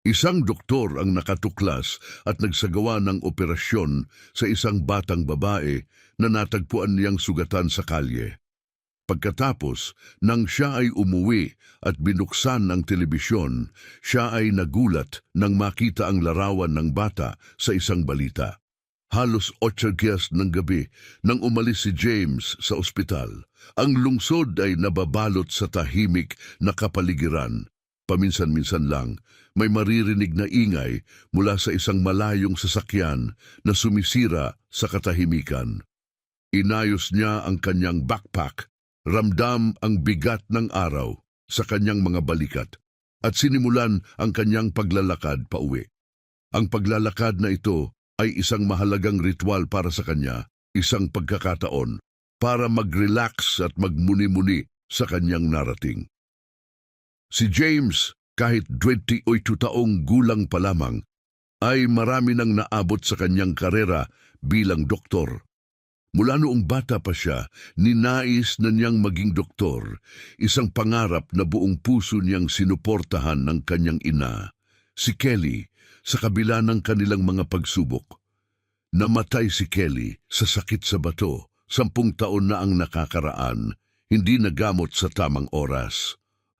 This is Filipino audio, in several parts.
Isang doktor ang nakatuklas at nagsagawa ng operasyon sa isang batang babae na natagpuan niyang sugatan sa kalye. Pagkatapos, nang siya ay umuwi at binuksan ang telebisyon, siya ay nagulat nang makita ang larawan ng bata sa isang balita. Halos 8:00 ng gabi nang umalis si James sa ospital. Ang lungsod ay nababalot sa tahimik na kapaligiran. Paminsan-minsan lang, may maririnig na ingay mula sa isang malayong sasakyan na sumisira sa katahimikan. Inayos niya ang kanyang backpack, ramdam ang bigat ng araw sa kanyang mga balikat, at sinimulan ang kanyang paglalakad pauwi. Ang paglalakad na ito ay isang mahalagang ritual para sa kanya, isang pagkakataon para mag-relax at magmuni-muni sa kanyang narating. Si James, kahit 28 taong gulang pa lamang, ay marami nang naabot sa kanyang karera bilang doktor. Mula noong bata pa siya, ninais na niyang maging doktor, isang pangarap na buong puso niyang sinuportahan ng kanyang ina, si Kelly, sa kabila ng kanilang mga pagsubok. Namatay si Kelly sa sakit sa bato, 10 taon na ang nakakaraan, hindi nagamot sa tamang oras.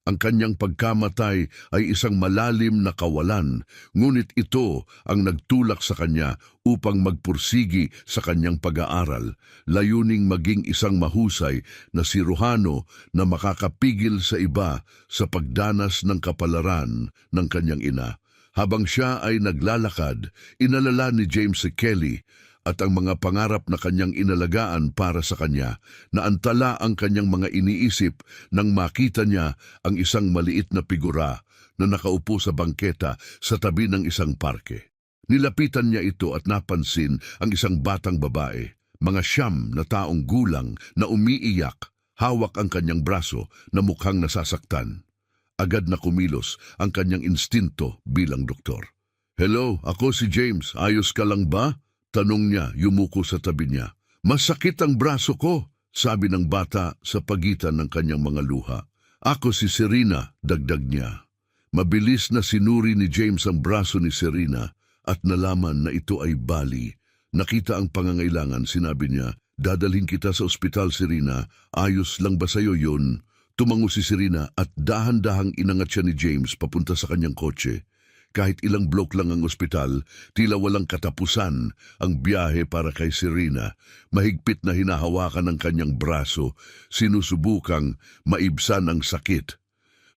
Ang kanyang pagkamatay ay isang malalim na kawalan, ngunit ito ang nagtulak sa kanya upang magpursigi sa kanyang pag-aaral, layuning maging isang mahusay na siruhano na makakapigil sa iba sa pagdanas ng kapalaran ng kanyang ina. Habang siya ay naglalakad, inalala ni James si Kelly at ang mga pangarap na kanyang inalagaan para sa kanya, na antala ang kanyang mga iniisip nang makita niya ang isang maliit na figura na nakaupo sa bangketa sa tabi ng isang parke. Nilapitan niya ito at napansin ang isang batang babae, mga 9 na taong gulang na umiiyak, hawak ang kanyang braso na mukhang nasasaktan. Agad na kumilos ang kanyang instinto bilang doktor. "Hello, ako si James. Ayos ka lang ba?" Tanong niya, yumuko sa tabi niya. "Masakit ang braso ko," sabi ng bata sa pagitan ng kanyang mga luha. "Ako si Serena," dagdag niya. Mabilis na sinuri ni James ang braso ni Serena at nalaman na ito ay bali. Nakita ang pangangailangan, sinabi niya, "Dadalhin kita sa ospital, Serena. Ayos lang ba sa'yo yun?" Tumango si Serena at dahan-dahang inangat siya ni James papunta sa kanyang kotse. Kahit ilang blok lang ang ospital, tila walang katapusan ang biyahe para kay Serena. Mahigpit na hinahawakan ng kanyang braso, sinusubukang maibsan ang sakit.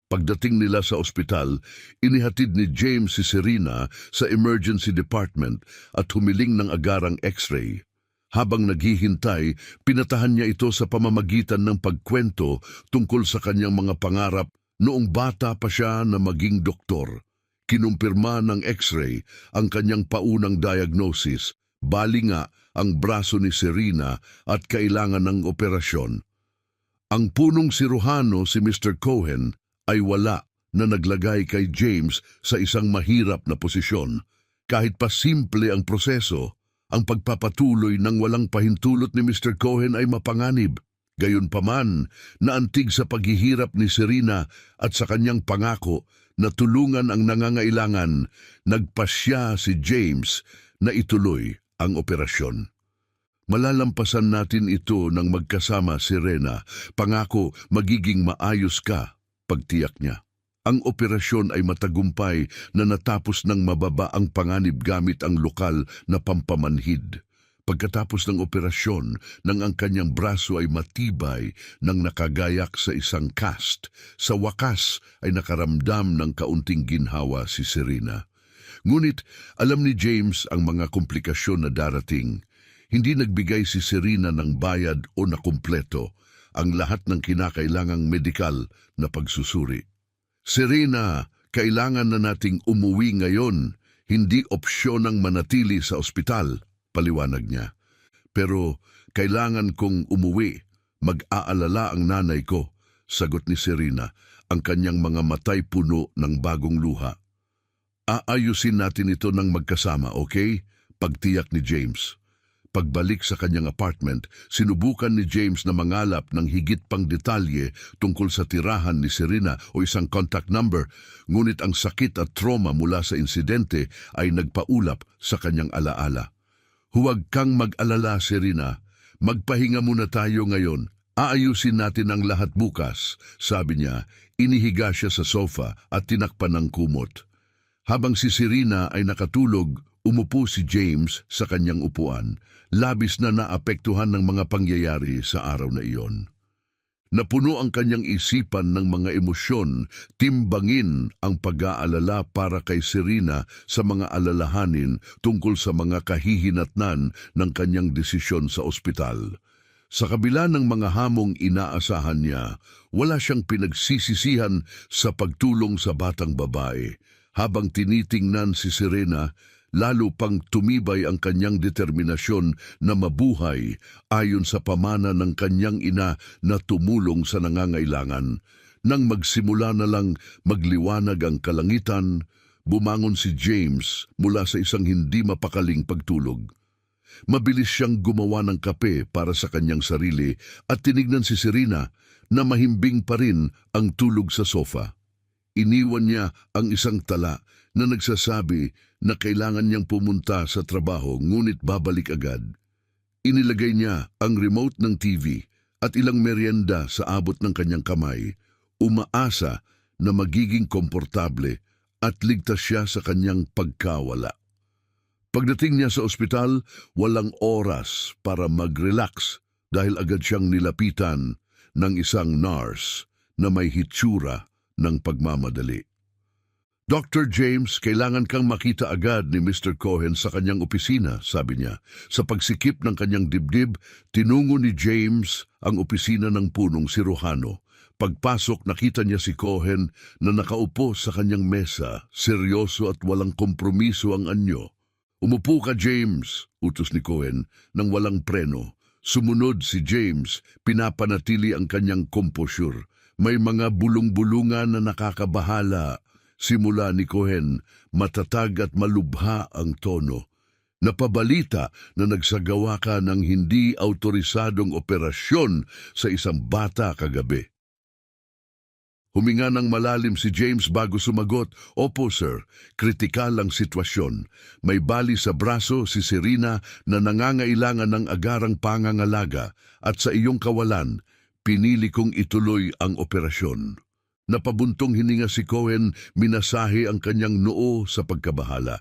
Pagdating nila sa ospital, inihatid ni James si Serena sa emergency department at humiling ng agarang x-ray. Habang naghihintay, pinatahan niya ito sa pamamagitan ng pagkwento tungkol sa kanyang mga pangarap noong bata pa siya na maging doktor. Kinumpirma ng x-ray ang kanyang paunang diagnosis, bali nga ang braso ni Serena at kailangan ng operasyon. Ang punong siruhano si Mr. Cohen ay wala na naglagay kay James sa isang mahirap na posisyon. Kahit pa simple ang proseso, ang pagpapatuloy ng walang pahintulot ni Mr. Cohen ay mapanganib. Gayunpaman, naantig sa paghihirap ni Serena at sa kanyang pangako na tulungan ang nangangailangan, nagpasya si James na ituloy ang operasyon. "Malalampasan natin ito ng magkasama, Serena. Pangako, magiging maayos ka," pagtiyak niya. Ang operasyon ay matagumpay na natapos ng mababa ang panganib gamit ang lokal na pampamanhid. Pagkatapos ng operasyon, nang ang kanyang braso ay matibay nang nakagayak sa isang cast, sa wakas ay nakaramdam ng kaunting ginhawa si Serena. Ngunit alam ni James ang mga komplikasyon na darating. Hindi nagbigay si Serena ng bayad o nakumpleto ang lahat ng kinakailangang medikal na pagsusuri. "Serena, kailangan na nating umuwi ngayon. Hindi opsyon ang manatili sa ospital," paliwanag niya. "Pero kailangan kong umuwi. Mag-aalala ang nanay ko," sagot ni Serena, ang kanyang mga matay puno ng bagong luha. "Aayusin natin ito ng magkasama, okay?" pagtiyak ni James. Pagbalik sa kanyang apartment, sinubukan ni James na mangalap ng higit pang detalye tungkol sa tirahan ni Serena o isang contact number, ngunit ang sakit at trauma mula sa insidente ay nagpaulap sa kanyang alaala. Huwag kang mag-alala, Serena. Magpahinga muna tayo ngayon. Aayusin natin ang lahat bukas, sabi niya. Inihiga siya sa sofa at tinakpan ng kumot. Habang si Serena ay nakatulog, umupo si James sa kanyang upuan, labis na naapektuhan ng mga pangyayari sa araw na iyon. Napuno ang kanyang isipan ng mga emosyon, timbangin ang pag-aalala para kay Serena sa mga alalahanin tungkol sa mga kahihinatnan ng kanyang desisyon sa ospital. Sa kabila ng mga hamong inaasahan niya, wala siyang pinagsisisihan sa pagtulong sa batang babae. Habang tinitingnan si Serena, lalo pang tumibay ang kanyang determinasyon na mabuhay ayon sa pamana ng kanyang ina na tumulong sa nangangailangan. Nang magsimula na lang magliwanag ang kalangitan, bumangon si James mula sa isang hindi mapakaling pagtulog. Mabilis siyang gumawa ng kape para sa kanyang sarili at tinignan si Serena na mahimbing pa rin ang tulog sa sofa. Iniwan niya ang isang tala na nagsasabi na kailangan niyang pumunta sa trabaho ngunit babalik agad. Inilagay niya ang remote ng TV at ilang merienda sa abot ng kanyang kamay, umaasa na magiging komportable at ligtas siya sa kanyang pagkawala. Pagdating niya sa ospital, walang oras para mag-relax dahil agad siyang nilapitan ng isang nurse na may hitsura ng pagmamadali. Dr. James, kailangan kang makita agad ni Mr. Cohen sa kanyang opisina, sabi niya. Sa pagsikip ng kanyang dibdib, tinungo ni James ang opisina ng punong siruhano. Pagpasok, nakita niya si Cohen na nakaupo sa kanyang mesa, seryoso at walang kompromiso ang anyo. Umupo ka, James, utos ni Cohen nang walang preno. Sumunod si James, pinapanatili ang kanyang komposure. May mga bulong-bulungan na nakakabahala. Simula ni Cohen, matatag at malubha ang tono. Napabalita na nagsagawa ka ng hindi autorisadong operasyon sa isang bata kagabi. Huminga ng malalim si James bago sumagot, "Opo, sir, kritikal ang sitwasyon. May bali sa braso si Serena na nangangailangan ng agarang pangangalaga at sa iyong kawalan, pinili kong ituloy ang operasyon." Napabuntong hininga si Cohen, minasahe ang kanyang noo sa pagkabahala.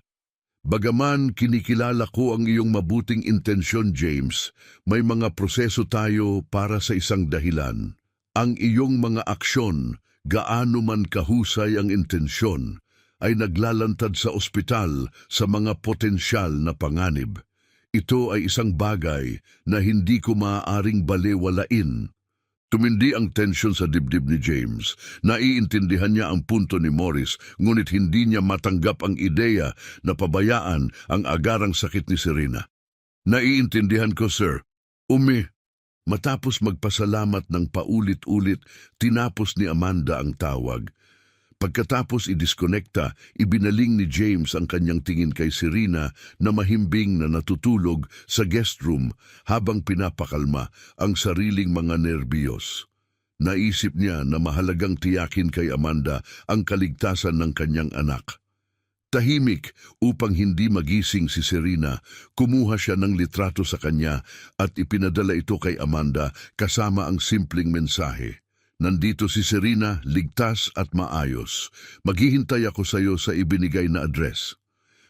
"Bagaman kinikilala ko ang iyong mabuting intensyon, James, may mga proseso tayo para sa isang dahilan. Ang iyong mga aksyon, gaano man kahusay ang intensyon, ay naglalantad sa ospital sa mga potensyal na panganib. Ito ay isang bagay na hindi ko maaaring balewalain." Tumindi ang tensyon sa dibdib ni James. Naiintindihan niya ang punto ni Morris, ngunit hindi niya matanggap ang ideya na pabayaan ang agarang sakit ni Serena. "Naiintindihan ko, sir." Matapos magpasalamat ng paulit-ulit, tinapos ni Amanda ang tawag. Pagkatapos idiskonekta, ibinaling ni James ang kanyang tingin kay Serena na mahimbing na natutulog sa guest room habang pinapakalma ang sariling mga nerbiyos. Naisip niya na mahalagang tiyakin kay Amanda ang kaligtasan ng kanyang anak. Tahimik upang hindi magising si Serena, kumuha siya ng litrato sa kanya at ipinadala ito kay Amanda kasama ang simpleng mensahe. "Nandito si Serena, ligtas at maayos. Maghihintay ako sa iyo sa ibinigay na address."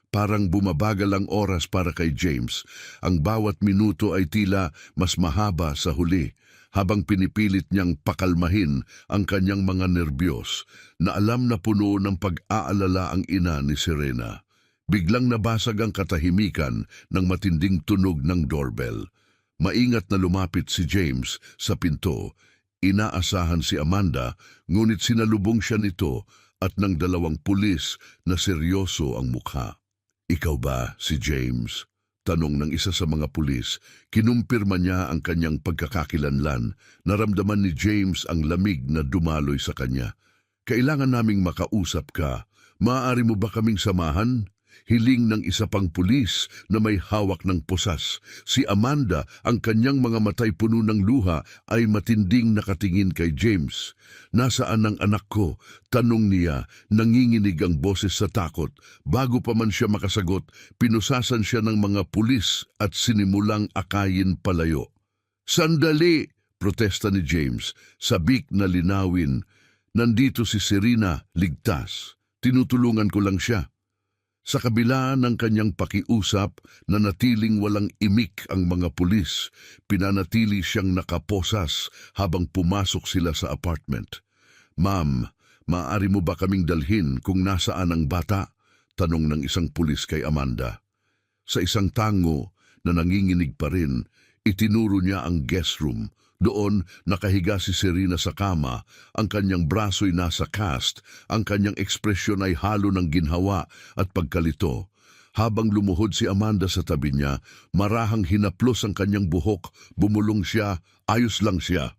Parang bumabagal ang oras para kay James. Ang bawat minuto ay tila mas mahaba sa huli, habang pinipilit niyang pakalmahin ang kanyang mga nerbiyos, na alam na puno ng pag-aalala ang ina ni Serena. Biglang nabasag ang katahimikan ng matinding tunog ng doorbell. Maingat na lumapit si James sa pinto. Inaasahan si Amanda, ngunit sinalubong siya nito at ng dalawang pulis na seryoso ang mukha. "Ikaw ba si James?" tanong ng isa sa mga pulis. Kinumpirma niya ang kanyang pagkakakilanlan. Naramdaman ni James ang lamig na dumaloy sa kanya. "Kailangan naming makausap ka. Maaari mo ba kaming samahan?" hiling ng isa pang pulis na may hawak ng posas. Si Amanda, ang kanyang mga matay puno ng luha, ay matinding nakatingin kay James. Nasaan ang anak ko? Tanong niya, nanginginig ang boses sa takot. Bago pa man siya makasagot, pinusasan siya ng mga pulis at sinimulang akayin palayo. Sandali! Protesta ni James, sabik na linawin. Nandito si Serena, ligtas. Tinutulungan ko lang siya. Sa kabila ng kanyang pakiusap, nanatiling walang imik ang mga pulis. Pinanatili siyang nakaposas habang pumasok sila sa apartment. Ma'am, maaari mo ba kaming dalhin kung nasaan ang bata? Tanong ng isang pulis kay Amanda. Sa isang tango na nanginginig pa rin, itinuro niya ang guest room. Doon, nakahiga si Serena sa kama, ang kanyang braso'y nasa cast, ang kanyang ekspresyon ay halo ng ginhawa at pagkalito. Habang lumuhod si Amanda sa tabi niya, marahang hinaplos ang kanyang buhok, bumulong siya, ayos lang siya.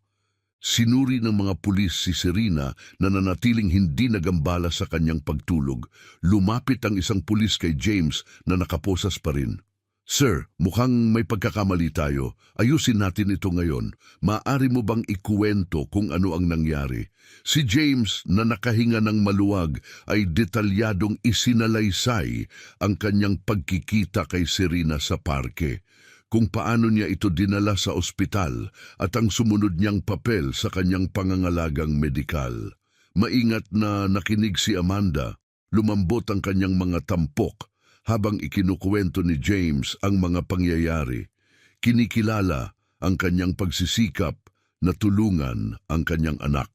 Sinuri ng mga pulis si Serena na nanatiling hindi nagambala sa kanyang pagtulog. Lumapit ang isang pulis kay James na nakaposas pa rin. Sir, mukhang may pagkakamali tayo. Ayusin natin ito ngayon. Maaari mo bang ikuwento kung ano ang nangyari? Si James na nakahinga ng maluwag ay detalyadong isinalaysay ang kanyang pagkikita kay Serena sa parke. Kung paano niya ito dinala sa ospital at ang sumunod niyang papel sa kanyang pangangalagang medikal. Maingat na nakinig si Amanda, lumambot ang kanyang mga tampok habang ikinukuwento ni James ang mga pangyayari. Kinikilala ang kanyang pagsisikap na tulungan ang kanyang anak.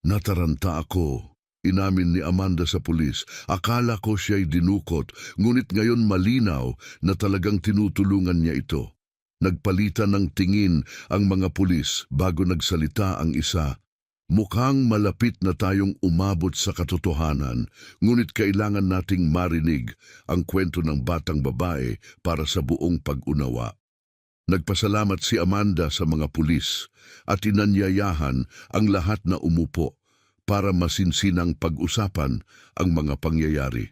Nataranta ako, inamin ni Amanda sa pulis. Akala ko siya'y dinukot, ngunit ngayon malinaw na talagang tinutulungan niya ito. Nagpalitan ng tingin ang mga pulis bago nagsalita ang isa. Mukhang malapit na tayong umabot sa katotohanan, ngunit kailangan nating marinig ang kwento ng batang babae para sa buong pag-unawa. Nagpasalamat si Amanda sa mga pulis at inanyayahan ang lahat na umupo para masinsinang pag-usapan ang mga pangyayari.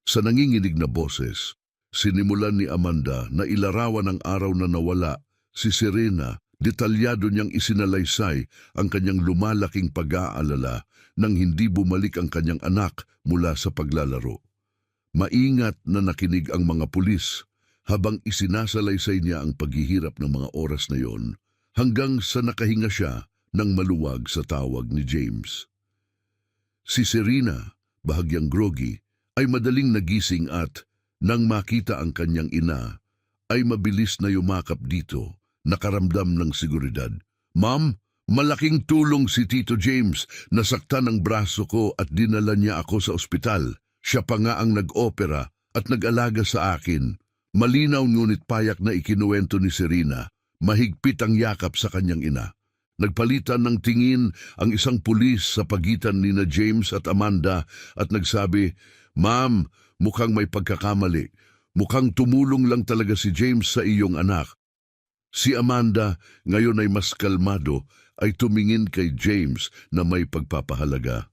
Sa nanginginig na boses, sinimulan ni Amanda na ilarawan ang araw na nawala si Serena. Detalyado niyang isinalaysay ang kanyang lumalaking pag-aalala nang hindi bumalik ang kanyang anak mula sa paglalaro. Maingat na nakinig ang mga pulis habang isinasalaysay niya ang paghihirap ng mga oras na yon hanggang sa nakahinga siya ng maluwag sa tawag ni James. Si Serena, bahagyang groggy, ay madaling nagising at, nang makita ang kanyang ina, ay mabilis na yumakap dito. Nakaramdam ng seguridad. Ma'am, malaking tulong si Tito James. Nasaktan ang braso ko at dinala niya ako sa ospital. Siya pa nga ang nag-opera at nag-alaga sa akin. Malinaw ngunit payak na ikinuwento ni Serena. Mahigpit ang yakap sa kanyang ina. Nagpalitan ng tingin ang isang pulis sa pagitan ni na James at Amanda at nagsabi, Ma'am, mukhang may pagkakamali. Mukhang tumulong lang talaga si James sa iyong anak. Si Amanda, ngayon ay mas kalmado, ay tumingin kay James na may pagpapahalaga.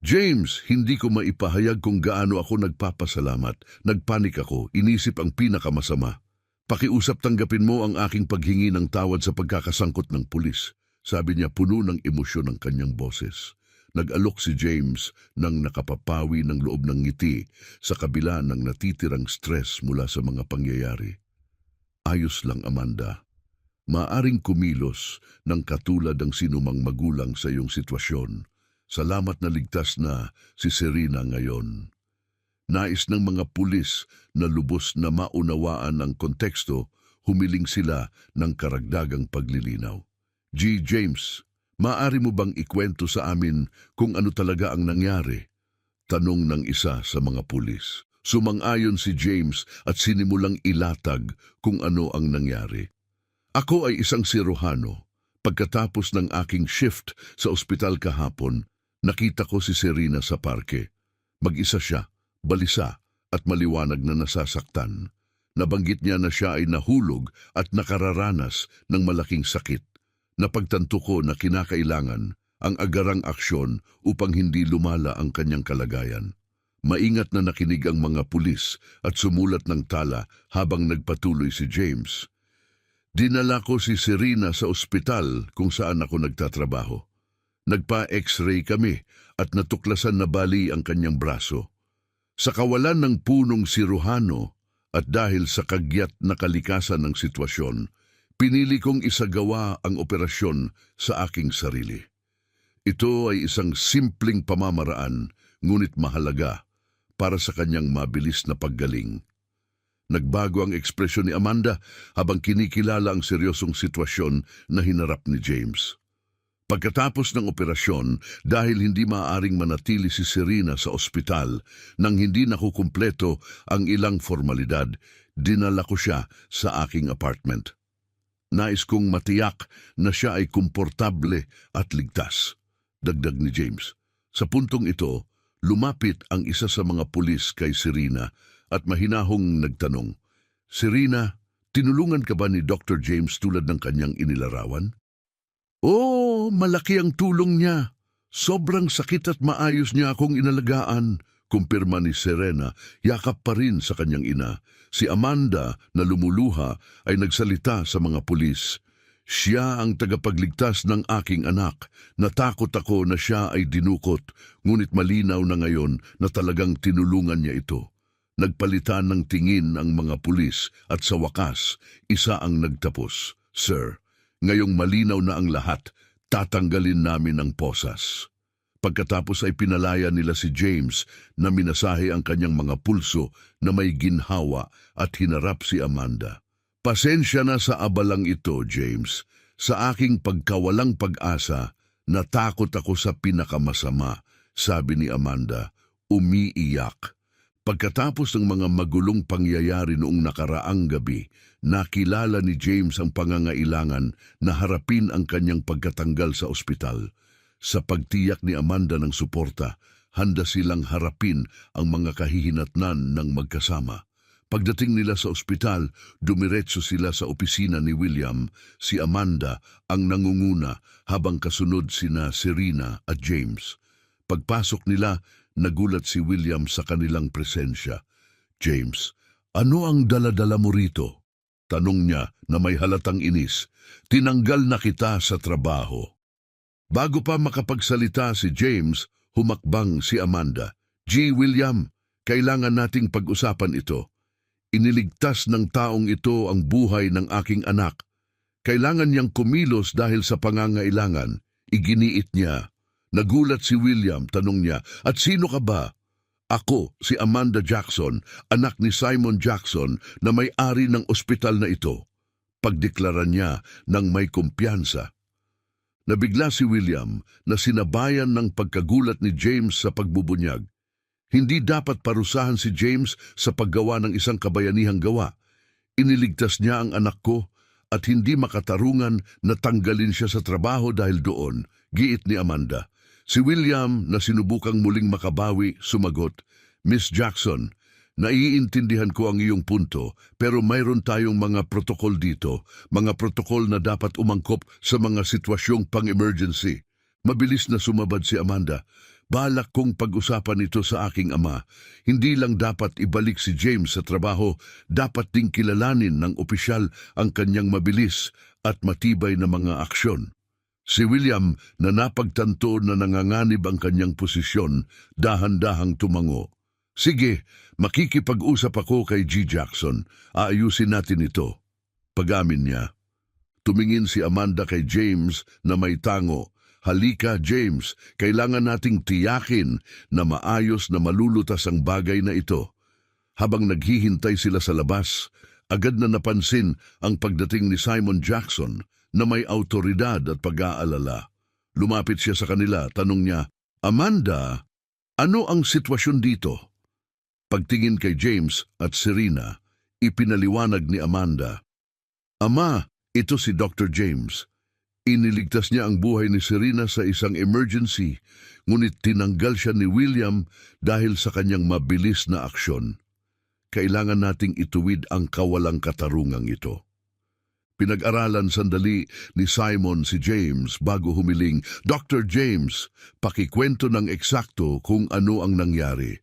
James, hindi ko maipahayag kung gaano ako nagpapasalamat. Nagpanik ako, inisip ang pinakamasama. Pakiusap tanggapin mo ang aking paghingi ng tawad sa pagkakasangkot ng pulis. Sabi niya puno ng emosyon ang kanyang boses. Nag-alok si James nang nakapapawi ng loob ng ngiti sa kabila ng natitirang stress mula sa mga pangyayari. Ayos lang, Amanda. Maaring kumilos ng katulad ng sinumang magulang sa iyong sitwasyon. Salamat na ligtas na si Serena ngayon. Nais ng mga pulis na lubos na maunawaan ang konteksto, humiling sila ng karagdagang paglilinaw. James, maaari mo bang ikwento sa amin kung ano talaga ang nangyari? Tanong ng isa sa mga pulis. Sumang-ayon si James at sinimulang ilatag kung ano ang nangyari. Ako ay isang siruhano. Pagkatapos ng aking shift sa ospital kahapon, nakita ko si Serena sa parke. Mag-isa siya, balisa at maliwanag na nasasaktan. Nabanggit niya na siya ay nahulog at nakararanas ng malaking sakit. Napagtanto ko na kinakailangan ang agarang aksyon upang hindi lumala ang kanyang kalagayan. Maingat na nakinig ang mga pulis at sumulat ng tala habang nagpatuloy si James. Dinala ko si Serena sa ospital kung saan ako nagtatrabaho. Nagpa-x-ray kami at natuklasan na bali ang kanyang braso. Sa kawalan ng punong siruhano at dahil sa kagyat na kalikasan ng sitwasyon, pinili kong isagawa ang operasyon sa aking sarili. Ito ay isang simpleng pamamaraan, ngunit mahalaga para sa kanyang mabilis na paggaling. Nagbago ang ekspresyon ni Amanda habang kinikilala ang seryosong sitwasyon na hinarap ni James. Pagkatapos ng operasyon, dahil hindi maaaring manatili si Serena sa ospital nang hindi nakukumpleto ang ilang formalidad, dinala ko siya sa aking apartment. Nais kong matiyak na siya ay komportable at ligtas, dagdag ni James. Sa puntong ito, lumapit ang isa sa mga pulis kay Serena at mahinahong nagtanong, "Serena, tinulungan ka ba ni Dr. James tulad ng kanyang inilarawan?" "Oo, malaki ang tulong niya. Sobrang sakit at maayos niya akong inalagaan," kumpirma ni Serena, yakap pa rin sa kanyang ina. Si Amanda na lumuluha ay nagsalita sa mga pulis. "Siya ang tagapagligtas ng aking anak. Natakot ako na siya ay dinukot, ngunit malinaw na ngayon na talagang tinulungan niya ito." Nagpalitan ng tingin ang mga pulis at sa wakas, isa ang nagtapos. "Sir, ngayong malinaw na ang lahat, tatanggalin namin ang posas." Pagkatapos ay pinalaya nila si James na minasahe ang kanyang mga pulso na may ginhawa at hinarap si Amanda. "Pasensya na sa abalang ito, James. Sa aking pagkawalang pag-asa, natakot ako sa pinakamasama," sabi ni Amanda, umiiyak. Pagkatapos ng mga magulong pangyayari noong nakaraang gabi, nakilala ni James ang pangangailangan na harapin ang kanyang pagkatanggal sa ospital. Sa pagtiyak ni Amanda ng suporta, handa silang harapin ang mga kahihinatnan ng magkasama. Pagdating nila sa ospital, dumiretso sila sa opisina ni William. Si Amanda ang nangunguna habang kasunod sina Serena at James. Pagpasok nila, nagulat si William sa kanilang presensya. "James, ano ang dala-dala mo rito?" tanong niya na may halatang inis. "Tinanggal na kita sa trabaho." Bago pa makapagsalita si James, humakbang si Amanda. William, kailangan nating pag-usapan ito. Iniligtas ng taong ito ang buhay ng aking anak. Kailangan niyang kumilos dahil sa pangangailangan." Iginiit niya. Nagulat si William, tanong niya, "At sino ka ba?" "Ako, si Amanda Jackson, anak ni Simon Jackson na may-ari ng ospital na ito," pagdeklara niya ng may kumpiyansa. Nabigla si William na sinabayan ng pagkagulat ni James sa pagbubunyag. Hindi dapat parusahan si James sa paggawa ng isang kabayanihang gawa. Iniligtas niya ang anak ko at hindi makatarungan na tanggalin siya sa trabaho dahil doon, giit ni Amanda. Si William na sinubukang muling makabawi, sumagot, "Miss Jackson, naiintindihan ko ang iyong punto, pero mayroon tayong mga protokol dito, mga protokol na dapat umangkop sa mga sitwasyong pang-emergency." Mabilis na sumabad si Amanda. "Balak kong pag-usapan ito sa aking ama. Hindi lang dapat ibalik si James sa trabaho, dapat ding kilalanin ng opisyal ang kanyang mabilis at matibay na mga aksyon." Si William na napagtanto na nanganganib ang kanyang posisyon, dahan-dahang tumango. "Sige, makikipag-usap ako kay G. Jackson. Aayusin natin ito." Pag-amin niya. Tumingin si Amanda kay James na may tango. "Halika, James, kailangan nating tiyakin na maayos na malulutas ang bagay na ito." Habang naghihintay sila sa labas, agad na napansin ang pagdating ni Simon Jackson na may autoridad at pag-aalala. Lumapit siya sa kanila, tanong niya, "Amanda, ano ang sitwasyon dito?" Pagtingin kay James at Serena, ipinaliwanag ni Amanda, "Ama, ito si Dr. James. Iniligtas niya ang buhay ni Serena sa isang emergency, ngunit tinanggal siya ni William dahil sa kanyang mabilis na aksyon. Kailangan nating ituwid ang kawalang katarungang ito." Pinag-aralan sandali ni Simon si James bago humiling, "Dr. James, pakikwento ng eksakto kung ano ang nangyari."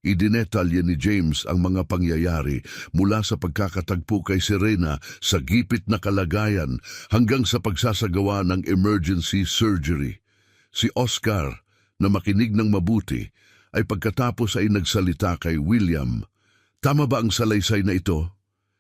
Idinetalye ni James ang mga pangyayari mula sa pagkakatagpo kay Serena sa gipit na kalagayan hanggang sa pagsasagawa ng emergency surgery. Si Oscar, na makinig ng mabuti, ay pagkatapos ay nagsalita kay William. Tama ba ang salaysay na ito?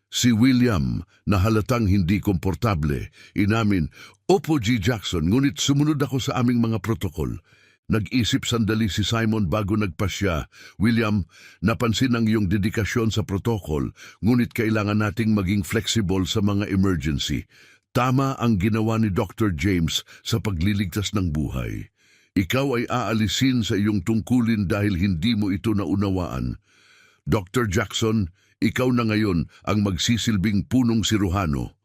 Si William, na halatang hindi komportable, inamin, "Opo, G. Jackson, ngunit sumunod ako sa aming mga protokol." Nag-isip sandali si Simon bago nagpasya. "William, napansin ang iyong dedikasyon sa protokol, ngunit kailangan nating maging flexible sa mga emergency. Tama ang ginawa ni Dr. James sa pagliligtas ng buhay. Ikaw ay aalisin sa iyong tungkulin dahil hindi mo ito naunawaan. Dr. Jackson, ikaw na ngayon ang magsisilbing punong siruhano."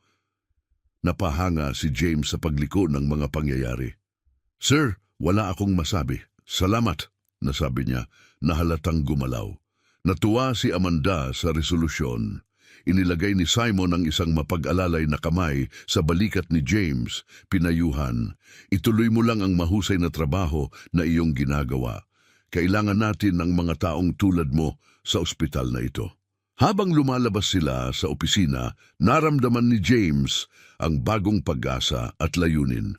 Napahanga si James sa pagliko ng mga pangyayari. "Sir, wala akong masabi. Salamat," nasabi niya, na halatang gumalaw. Natuwa si Amanda sa resolusyon. Inilagay ni Simon ang isang mapag-alalay na kamay sa balikat ni James, pinayuhan. "Ituloy mo lang ang mahusay na trabaho na iyong ginagawa. Kailangan natin ng mga taong tulad mo sa ospital na ito." Habang lumalabas sila sa opisina, naramdaman ni James ang bagong pag-asa at layunin.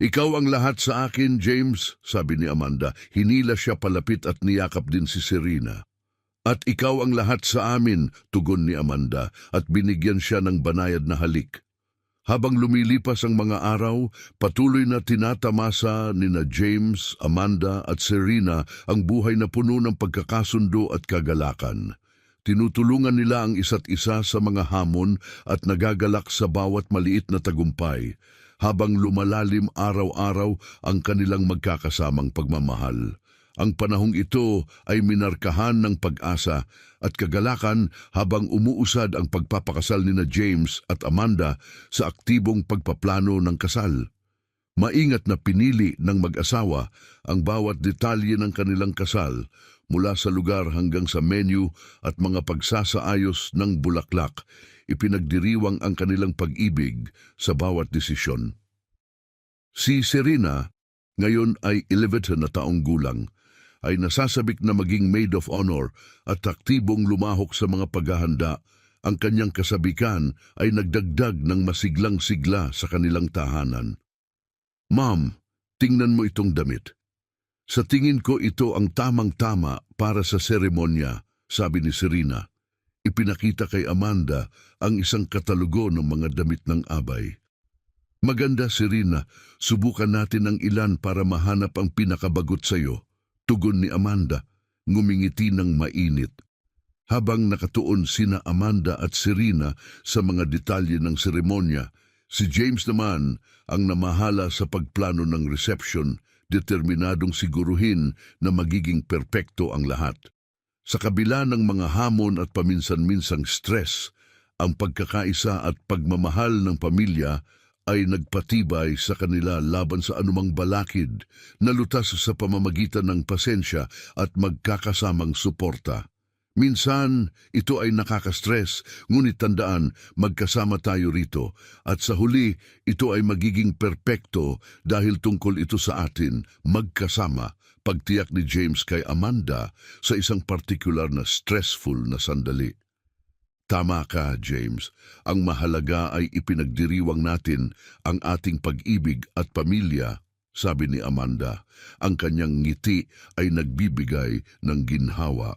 "Ikaw ang lahat sa akin, James," sabi ni Amanda. Hinila siya palapit at niyakap din si Serena. "At ikaw ang lahat sa amin," tugon ni Amanda, at binigyan siya ng banayad na halik. Habang lumilipas ang mga araw, patuloy na tinatamasa nina James, Amanda at Serena ang buhay na puno ng pagkakasundo at kagalakan. Tinutulungan nila ang isa't isa sa mga hamon at nagagalak sa bawat maliit na tagumpay, habang lumalalim araw-araw ang kanilang magkakasamang pagmamahal. Ang panahong ito ay minarkahan ng pag-asa at kagalakan habang umuusad ang pagpapakasal nina James at Amanda sa aktibong pagpaplano ng kasal. Maingat na pinili ng mag-asawa ang bawat detalye ng kanilang kasal, mula sa lugar hanggang sa menu at mga pagsasaayos ng bulaklak. Ipinagdiriwang ang kanilang pag-ibig sa bawat desisyon. Si Serena, ngayon ay 11 na taong gulang, ay nasasabik na maging maid of honor at aktibong lumahok sa mga paghahanda. Ang kanyang kasabikan ay nagdagdag ng masiglang-sigla sa kanilang tahanan. "Ma'am, tingnan mo itong damit. Sa tingin ko ito ang tamang-tama para sa seremonya," sabi ni Serena. Ipinakita kay Amanda ang isang katalogo ng mga damit ng abay. "Maganda, Serena. Subukan natin ang ilan para mahanap ang pinakabagot sa iyo," tugon ni Amanda, ngumingiti ng mainit. Habang nakatuon sina Amanda at Serena sa mga detalye ng seremonya, si James naman ang namahala sa pagplano ng reception, determinadong siguruhin na magiging perpekto ang lahat. Sa kabila ng mga hamon at paminsan-minsang stress, ang pagkakaisa at pagmamahal ng pamilya ay nagpatibay sa kanila laban sa anumang balakid na lutas sa pamamagitan ng pasensya at magkakasamang suporta. Minsan, ito ay nakaka-stress, ngunit tandaan, magkasama tayo rito, at sa huli, ito ay magiging perpekto dahil tungkol ito sa atin, magkasama, pagtiyak ni James kay Amanda sa isang partikular na stressful na sandali. "Tama ka, James. Ang mahalaga ay ipinagdiriwang natin ang ating pag-ibig at pamilya," sabi ni Amanda. Ang kanyang ngiti ay nagbibigay ng ginhawa.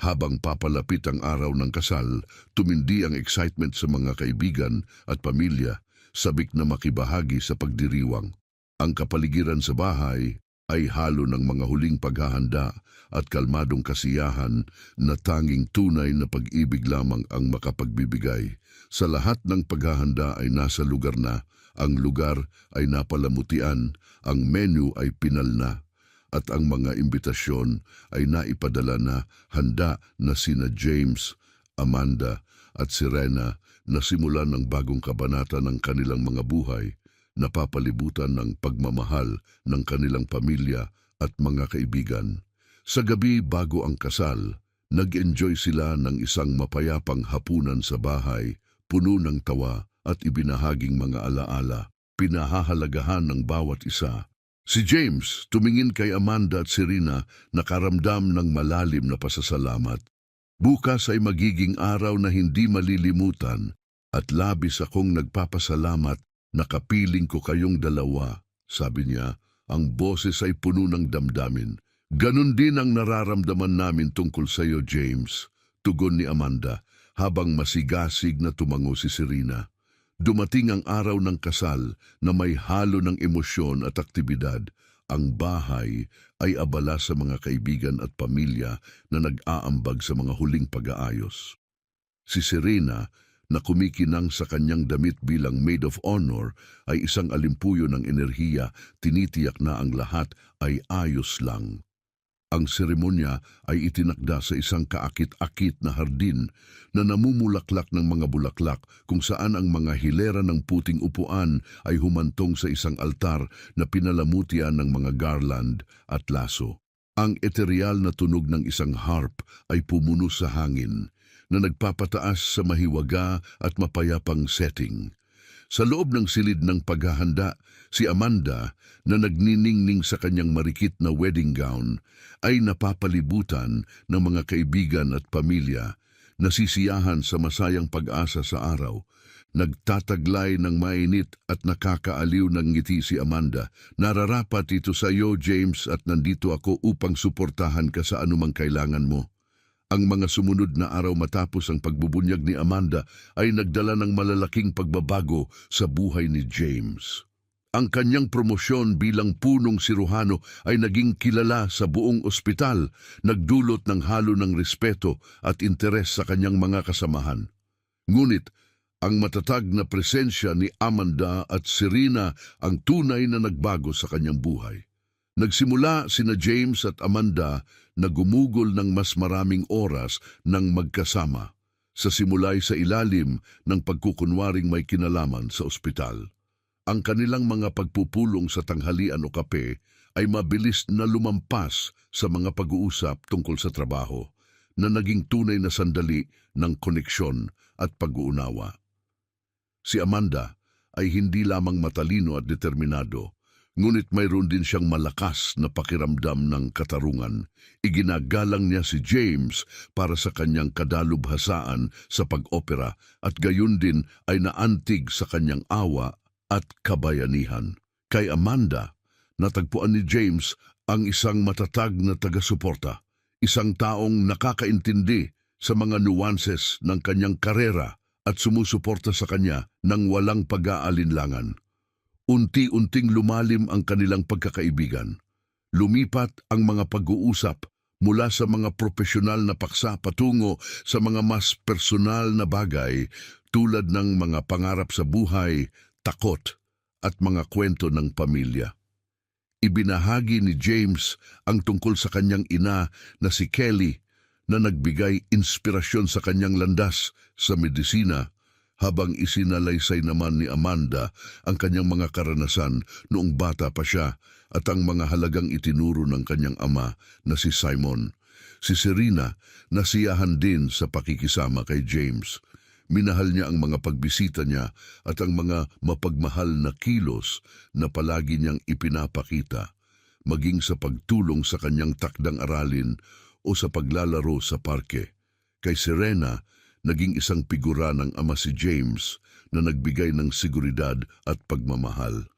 Habang papalapit ang araw ng kasal, tumindi ang excitement sa mga kaibigan at pamilya, sabik na makibahagi sa pagdiriwang. Ang kapaligiran sa bahay ay halo ng mga huling paghahanda at kalmadong kasiyahan na tanging tunay na pag-ibig lamang ang makapagbibigay. Sa lahat ng paghahanda ay nasa lugar na, ang lugar ay napalamutian, ang menu ay pinal na, at ang mga imbitasyon ay naipadala na, handa na sina James, Amanda at Serena na simulan ng bagong kabanata ng kanilang mga buhay, napapalibutan ng pagmamahal ng kanilang pamilya at mga kaibigan. Sa gabi bago ang kasal, nag-enjoy sila ng isang mapayapang hapunan sa bahay, puno ng tawa at ibinahaging mga alaala. Pinahahalagahan ng bawat isa Si James tumingin kay Amanda at Serena, nakaramdam ng malalim na pasasalamat. Bukas ay magiging araw na hindi malilimutan at labis akong nagpapasalamat na kapiling ko kayong dalawa. Sabi niya, ang boses ay puno ng damdamin. Ganon din ang nararamdaman namin tungkol sa iyo, James, tugon ni Amanda habang masigasig na tumango si Serena. Dumating ang araw ng kasal na may halo ng emosyon at aktibidad. Ang bahay ay abala sa mga kaibigan at pamilya na nag-aambag sa mga huling pag-aayos. Si Serena, na kumikinang sa kanyang damit bilang maid of honor, ay isang alimpuyo ng enerhiya, tinitiyak na ang lahat ay ayos lang. Ang seremonya ay itinakda sa isang kaakit-akit na hardin na namumulaklak ng mga bulaklak kung saan ang mga hilera ng puting upuan ay humantong sa isang altar na pinalamutian ng mga garland at laso. Ang ethereal na tunog ng isang harp ay pumuno sa hangin na nagpapataas sa mahiwaga at mapayapang setting. Sa loob ng silid ng paghahanda, si Amanda na nagniningning sa kanyang marikit na wedding gown ay napapalibutan ng mga kaibigan at pamilya, nasisiyahan sa masayang pag-asa sa araw. Nagtataglay ng mainit at nakakaaliw ng ngiti si Amanda. Nararapat ito sa iyo, James, at nandito ako upang suportahan ka sa anumang kailangan mo. Ang mga sumunod na araw matapos ang pagbubunyag ni Amanda ay nagdala ng malalaking pagbabago sa buhay ni James. Ang kanyang promosyon bilang punong siruhano ay naging kilala sa buong ospital, nagdulot ng halo ng respeto at interes sa kanyang mga kasamahan. Ngunit, ang matatag na presensya ni Amanda at Serena ang tunay na nagbago sa kanyang buhay. Nagsimula sina James at Amanda na gumugol ng mas maraming oras ng magkasama, sa simulay sa ilalim ng pagkukunwaring may kinalaman sa ospital. Ang kanilang mga pagpupulong sa tanghalian o kape ay mabilis na lumampas sa mga pag-uusap tungkol sa trabaho, na naging tunay na sandali ng koneksyon at pag-uunawa. Si Amanda ay hindi lamang matalino at determinado, ngunit mayroon din siyang malakas na pakiramdam ng katarungan. Iginagalang niya si James para sa kanyang kadalubhasaan sa pag-opera at gayon din ay naantig sa kanyang awa at kabayanihan. Kay Amanda, natagpuan ni James ang isang matatag na taga-suporta, isang taong nakakaintindi sa mga nuances ng kanyang karera at sumusuporta sa kanya ng walang pag-aalinlangan. Unti-unting lumalim ang kanilang pagkakaibigan. Lumipat ang mga pag-uusap mula sa mga profesional na paksa patungo sa mga mas personal na bagay tulad ng mga pangarap sa buhay, takot at mga kwento ng pamilya. Ibinahagi ni James ang tungkol sa kanyang ina na si Kelly na nagbigay inspirasyon sa kanyang landas sa medisina, habang isinalaysay naman ni Amanda ang kanyang mga karanasan noong bata pa siya at ang mga halagang itinuro ng kanyang ama na si Simon. Si Serena nasiyahan din sa pakikisama kay James. Minahal niya ang mga pagbisita niya at ang mga mapagmahal na kilos na palagi niyang ipinapakita, maging sa pagtulong sa kanyang takdang aralin o sa paglalaro sa parke. Kay Serena, naging isang figura ng ama si James na nagbigay ng seguridad at pagmamahal.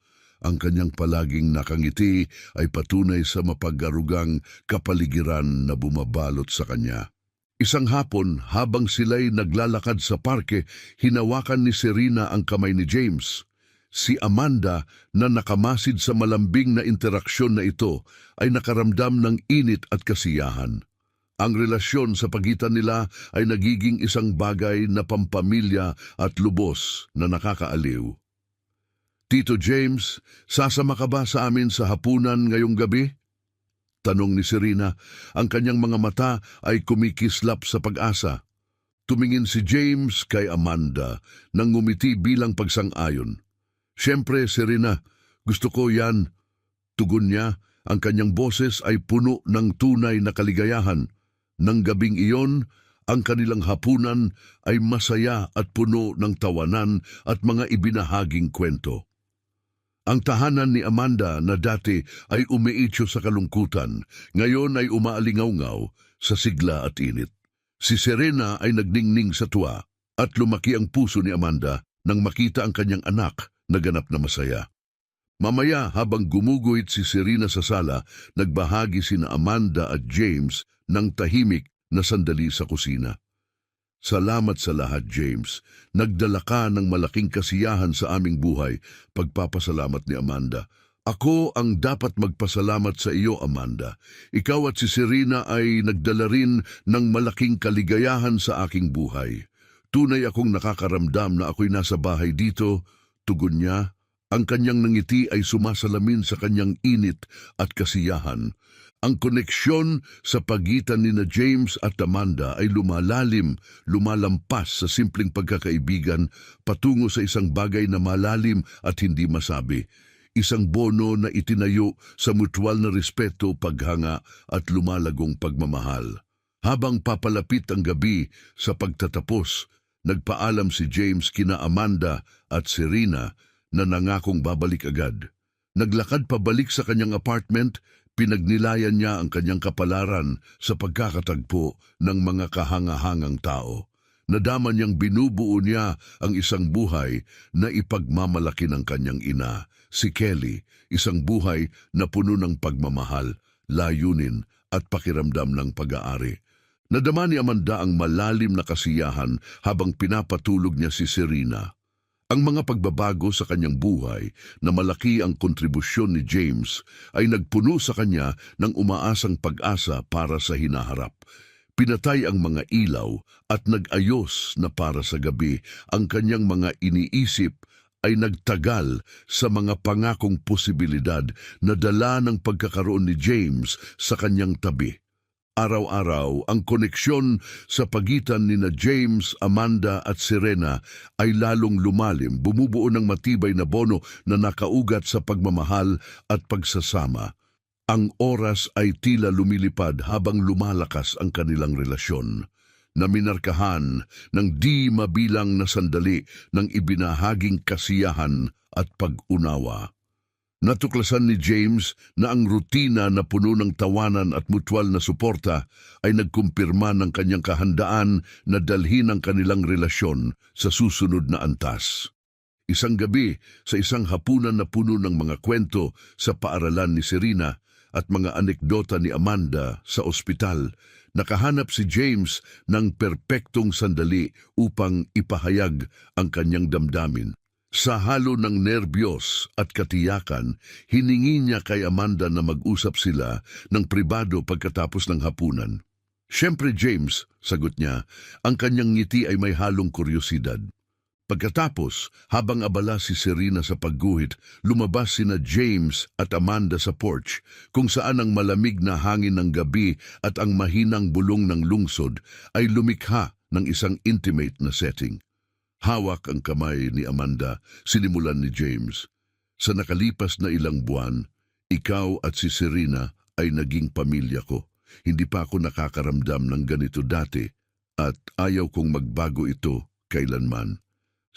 Ang kanyang palaging nakangiti ay patunay sa mapag-arugang kapaligiran na bumabalot sa kanya. Isang hapon, habang sila'y naglalakad sa parke, hinawakan ni Serena ang kamay ni James. Si Amanda, na nakamasid sa malambing na interaksyon na ito, ay nakaramdam ng init at kasiyahan. Ang relasyon sa pagitan nila ay nagiging isang bagay na pampamilya at lubos na nakakaaliw. Tito James, sasama ka ba sa amin sa hapunan ngayong gabi? Tanong ni Serena, ang kanyang mga mata ay kumikislap sa pag-asa. Tumingin si James kay Amanda nang ngumiti bilang pagsang-ayon. Siyempre, Serena, gusto ko yan. Tugon niya, ang kanyang boses ay puno ng tunay na kaligayahan. Nang gabing iyon, ang kanilang hapunan ay masaya at puno ng tawanan at mga ibinahaging kwento. Ang tahanan ni Amanda na dati ay umiitsyo sa kalungkutan, ngayon ay umaalingaw-ngaw sa sigla at init. Si Serena ay nagningning sa tuwa at lumaki ang puso ni Amanda nang makita ang kanyang anak na ganap na masaya. Mamaya habang gumuguhit si Serena sa sala, nagbahagi sina Amanda at James ng tahimik na sandali sa kusina. Salamat sa lahat, James. Nagdala ka ng malaking kasiyahan sa aming buhay, pagpapasalamat ni Amanda. Ako ang dapat magpasalamat sa iyo, Amanda. Ikaw at si Serena ay nagdala rin ng malaking kaligayahan sa aking buhay. Tunay akong nakakaramdam na ako'y nasa bahay dito, tugon niya. Ang kanyang nangiti ay sumasalamin sa kanyang init at kasiyahan. Ang koneksyon sa pagitan ni na James at Amanda ay lumalalim, lumalampas sa simpleng pagkakaibigan patungo sa isang bagay na malalim at hindi masabi. Isang bono na itinayo sa mutual na respeto, paghanga at lumalagong pagmamahal. Habang papalapit ang gabi sa pagtatapos, nagpaalam si James kina Amanda at Serena na nangakong babalik agad. Naglakad pabalik sa kanyang apartment, pinagnilayan niya ang kanyang kapalaran sa pagkakatagpo ng mga kahangahangang tao. Nadama niyang binubuo niya ang isang buhay na ipagmamalaki ng kanyang ina, si Kelly, isang buhay na puno ng pagmamahal, layunin at pakiramdam ng pag-aari. Nadama ni Amanda ang malalim na kasiyahan habang pinapatulog niya si Serena. Ang mga pagbabago sa kanyang buhay na malaki ang kontribusyon ni James ay nagpuno sa kanya ng umaasang pag-asa para sa hinaharap. Pinatay ang mga ilaw at nag-ayos na para sa gabi. Ang kanyang mga iniisip ay nagtagal sa mga pangakong posibilidad na dala ng pagkakaroon ni James sa kanyang tabi. Araw-araw, ang koneksyon sa pagitan ni na James, Amanda at Serena ay lalong lumalim, bumubuo ng matibay na bono na nakaugat sa pagmamahal at pagsasama. Ang oras ay tila lumilipad habang lumalakas ang kanilang relasyon, na minarkahan ng di mabilang na sandali ng ibinahaging kasiyahan at pag-unawa. Natuklasan ni James na ang rutina na puno ng tawanan at mutual na suporta ay nagkumpirma ng kanyang kahandaan na dalhin ang kanilang relasyon sa susunod na antas. Isang gabi, sa isang hapunan na puno ng mga kwento sa paaralan ni Serena at mga anekdota ni Amanda sa ospital, nakahanap si James ng perpektong sandali upang ipahayag ang kanyang damdamin. Sa halo ng nerbiyos at katiyakan, hiningi niya kay Amanda na mag-usap sila ng pribado pagkatapos ng hapunan. "Siyempre, James," sagot niya, ang kanyang ngiti ay may halong kuryosidad. Pagkatapos, habang abala si Serena sa pagguhit, lumabas sina James at Amanda sa porch, kung saan ang malamig na hangin ng gabi at ang mahinang bulong ng lungsod ay lumikha ng isang intimate na setting. Hawak ang kamay ni Amanda, sinimulan ni James. "Sa nakalipas na ilang buwan, ikaw at si Serena ay naging pamilya ko. Hindi pa ako nakakaramdam ng ganito dati at ayaw kong magbago ito kailanman."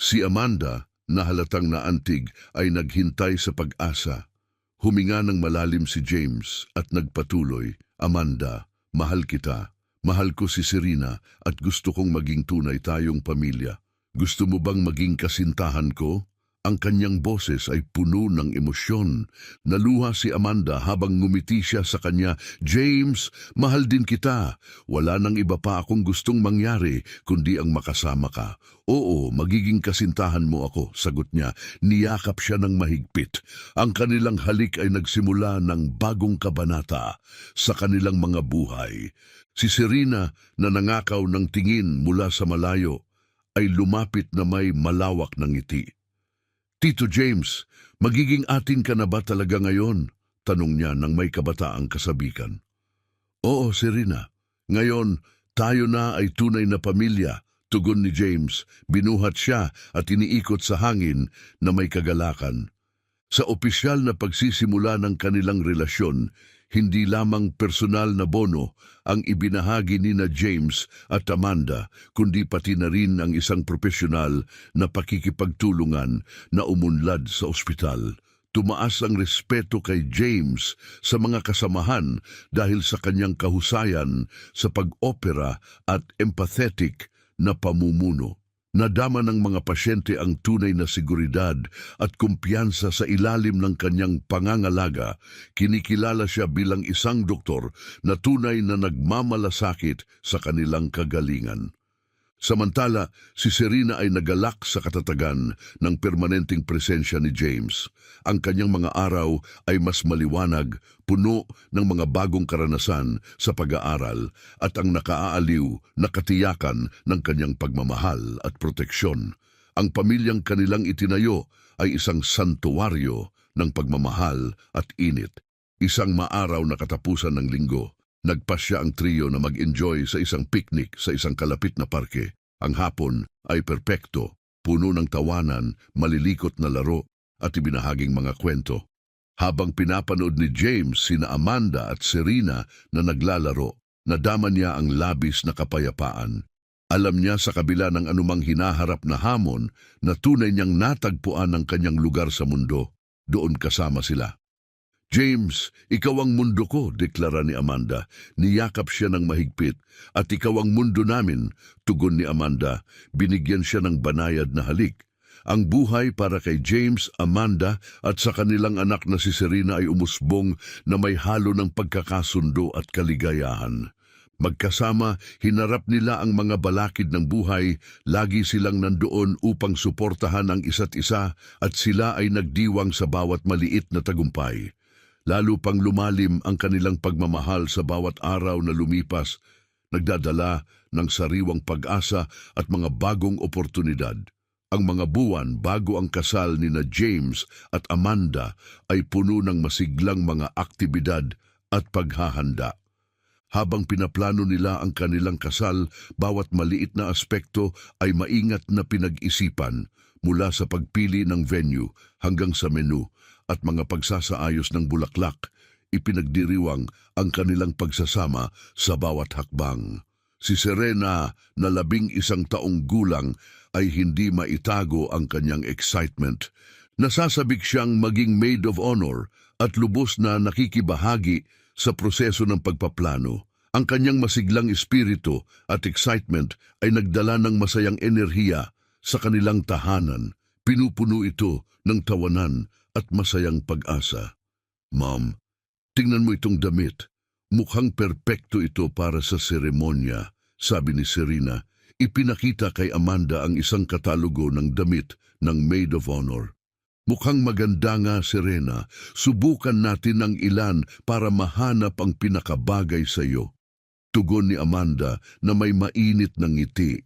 Si Amanda, na halatang naantig, ay naghintay sa pag-asa. Huminga ng malalim si James at nagpatuloy, "Amanda, mahal kita. Mahal ko si Serena at gusto kong maging tunay tayong pamilya. Gusto mo bang maging kasintahan ko?" Ang kanyang boses ay puno ng emosyon. Naluha si Amanda habang ngumiti siya sa kanya. "James, mahal din kita. Wala nang iba pa akong gustong mangyari kundi ang makasama ka." "Oo, magiging kasintahan mo ako," sagot niya. Niyakap siya ng mahigpit. Ang kanilang halik ay nagsimula ng bagong kabanata sa kanilang mga buhay. Si Serena, na nangakaw ng tingin mula sa malayo, ay lumapit na may malawak na ngiti. "Tito James, magiging atin ka na ba talaga ngayon?" tanong niya nang may kabataang kasabikan. "Oo, Serena. Ngayon, tayo na ay tunay na pamilya," tugon ni James. Binuhat siya at iniikot sa hangin na may kagalakan. Sa opisyal na pagsisimula ng kanilang relasyon, hindi lamang personal na bono ang ibinahagi ni na James at Amanda, kundi pati na rin ang isang profesional na pakikipagtulungan na umunlad sa ospital. Tumaas ang respeto kay James sa mga kasamahan dahil sa kanyang kahusayan sa pag-opera at empathetic na pamumuno. Nadama ng mga pasyente ang tunay na seguridad at kumpiyansa sa ilalim ng kanyang pangangalaga. Kinikilala siya bilang isang doktor na tunay na nagmamalasakit sa kanilang kagalingan. Samantala, si Serena ay nagalak sa katatagan ng permanenteng presensya ni James. Ang kanyang mga araw ay mas maliwanag, puno ng mga bagong karanasan sa pag-aaral at ang nakaaaliw na katiyakan ng kanyang pagmamahal at proteksyon. Ang pamilyang kanilang itinayo ay isang santuwaryo ng pagmamahal at init. Isang maaraw na katapusan ng linggo, nagpasya ang trio na mag-enjoy sa isang picnic sa isang kalapit na parke. Ang hapon ay perpekto, puno ng tawanan, malilikot na laro at ibinahaging mga kwento. Habang pinapanood ni James sina Amanda at Serena na naglalaro, nadama niya ang labis na kapayapaan. Alam niya sa kabila ng anumang hinaharap na hamon na tunay niyang natagpuan ang kanyang lugar sa mundo. Doon kasama sila. James, ikaw ang mundo ko, deklara ni Amanda. Niyakap siya ng mahigpit. At ikaw ang mundo namin, tugon ni Amanda. Binigyan siya ng banayad na halik. Ang buhay para kay James, Amanda at sa kanilang anak na si Serena ay umusbong na may halo ng pagkakasundo at kaligayahan. Magkasama, hinarap nila ang mga balakid ng buhay, lagi silang nandoon upang suportahan ang isa't isa at sila ay nagdiwang sa bawat maliit na tagumpay. Lalo pang lumalim ang kanilang pagmamahal sa bawat araw na lumipas, nagdadala ng sariwang pag-asa at mga bagong oportunidad. Ang mga buwan bago ang kasal ni na James at Amanda ay puno ng masiglang mga aktibidad at paghahanda. Habang pinaplano nila ang kanilang kasal, bawat maliit na aspekto ay maingat na pinag-isipan, mula sa pagpili ng venue hanggang sa menu at mga pagsasaayos ng bulaklak. Ipinagdiriwang ang kanilang pagsasama sa bawat hakbang. Si Serena, na 11 taong gulang, ay hindi maitago ang kanyang excitement. Nasasabik siyang maging maid of honor at lubos na nakikibahagi sa proseso ng pagpaplano. Ang kanyang masiglang espiritu at excitement ay nagdala ng masayang enerhiya sa kanilang tahanan. Pinupuno ito ng tawanan at masayang pag-asa. Mom, tingnan mo itong damit. Mukhang perpekto ito para sa seremonya, sabi ni Serena. Ipinakita kay Amanda ang isang katalogo ng damit ng Maid of Honor. Mukhang maganda nga, Serena. Subukan natin ang ilan para mahanap ang pinakabagay sa iyo. Tugon ni Amanda na may mainit ng ngiti.